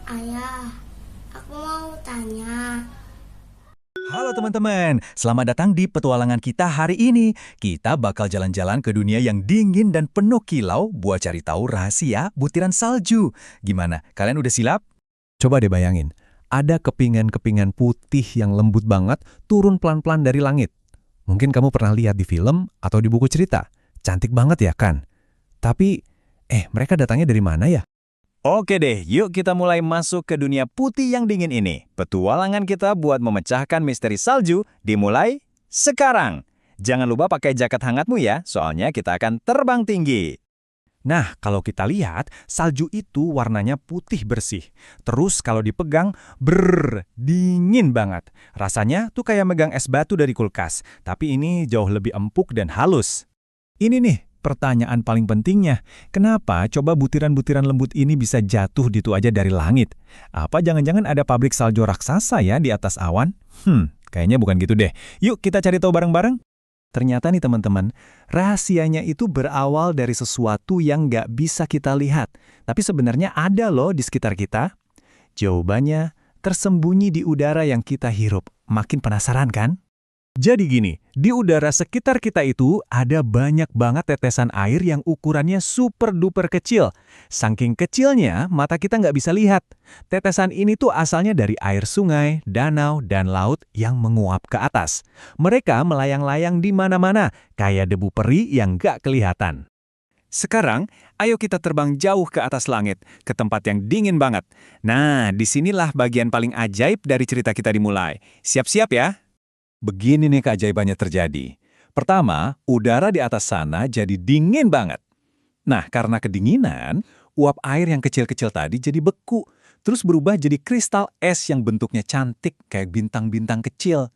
Ayah, aku mau tanya. Halo teman-teman, selamat datang di petualangan kita hari ini. Kita bakal jalan-jalan ke dunia yang dingin dan penuh kilau buat cari tahu rahasia butiran salju. Gimana, kalian udah silap? Coba deh bayangin, ada kepingan-kepingan putih yang lembut banget turun pelan-pelan dari langit. Mungkin kamu pernah lihat di film atau di buku cerita. Cantik banget ya kan? Tapi, mereka datangnya dari mana ya? Oke deh, yuk kita mulai masuk ke dunia putih yang dingin ini. Petualangan kita buat memecahkan misteri salju dimulai sekarang. Jangan lupa pakai jaket hangatmu ya, soalnya kita akan terbang tinggi. Nah, kalau kita lihat, salju itu warnanya putih bersih. Terus kalau dipegang, dingin banget. Rasanya tuh kayak megang es batu dari kulkas, tapi ini jauh lebih empuk dan halus. Ini nih, pertanyaan paling pentingnya. Kenapa coba butiran-butiran lembut ini bisa jatuh gitu aja dari langit? Apa jangan-jangan ada pabrik salju raksasa ya di atas awan? Kayaknya bukan gitu deh. Yuk kita cari tahu bareng-bareng. Ternyata nih teman-teman, rahasianya itu berawal dari sesuatu yang nggak bisa kita lihat. Tapi sebenarnya ada loh di sekitar kita. Jawabannya tersembunyi di udara yang kita hirup. Makin penasaran kan? Jadi gini, di udara sekitar kita itu ada banyak banget tetesan air yang ukurannya super duper kecil. Saking kecilnya, mata kita nggak bisa lihat. Tetesan ini tuh asalnya dari air sungai, danau, dan laut yang menguap ke atas. Mereka melayang-layang di mana-mana, kayak debu peri yang nggak kelihatan. Sekarang, ayo kita terbang jauh ke atas langit, ke tempat yang dingin banget. Nah, disinilah bagian paling ajaib dari cerita kita dimulai. Siap-siap ya? Begini nih keajaibannya terjadi. Pertama, udara di atas sana jadi dingin banget. Nah, karena kedinginan, uap air yang kecil-kecil tadi jadi beku, terus berubah jadi kristal es yang bentuknya cantik kayak bintang-bintang kecil.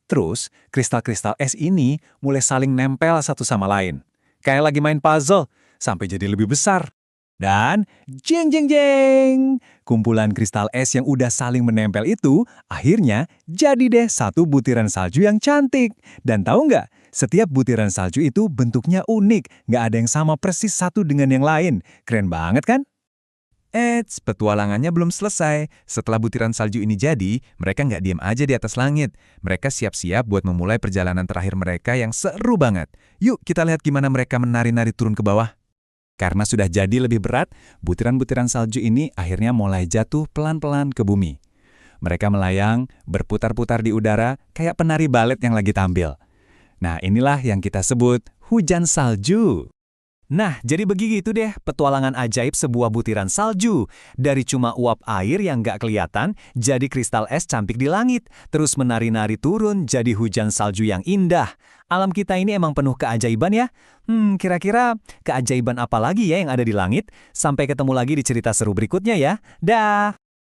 Terus, kristal-kristal es ini mulai saling nempel satu sama lain. Kayak lagi main puzzle, sampai jadi lebih besar. Dan jeng jeng jeng, kumpulan kristal es yang udah saling menempel itu akhirnya jadi deh satu butiran salju yang cantik. Dan tahu nggak, setiap butiran salju itu bentuknya unik, nggak ada yang sama persis satu dengan yang lain. Keren banget kan? Petualangannya belum selesai. Setelah butiran salju ini jadi, mereka nggak diam aja di atas langit. Mereka siap-siap buat memulai perjalanan terakhir mereka yang seru banget. Yuk kita lihat gimana mereka menari-nari turun ke bawah. Karena sudah jadi lebih berat, butiran-butiran salju ini akhirnya mulai jatuh pelan-pelan ke bumi. Mereka melayang, berputar-putar di udara, kayak penari balet yang lagi tampil. Nah, inilah yang kita sebut hujan salju. Nah, jadi begitu deh petualangan ajaib sebuah butiran salju. Dari cuma uap air yang nggak kelihatan, jadi kristal es cantik di langit. Terus menari-nari turun, jadi hujan salju yang indah. Alam kita ini emang penuh keajaiban ya? Kira-kira keajaiban apa lagi ya yang ada di langit? Sampai ketemu lagi di cerita seru berikutnya ya. Dah!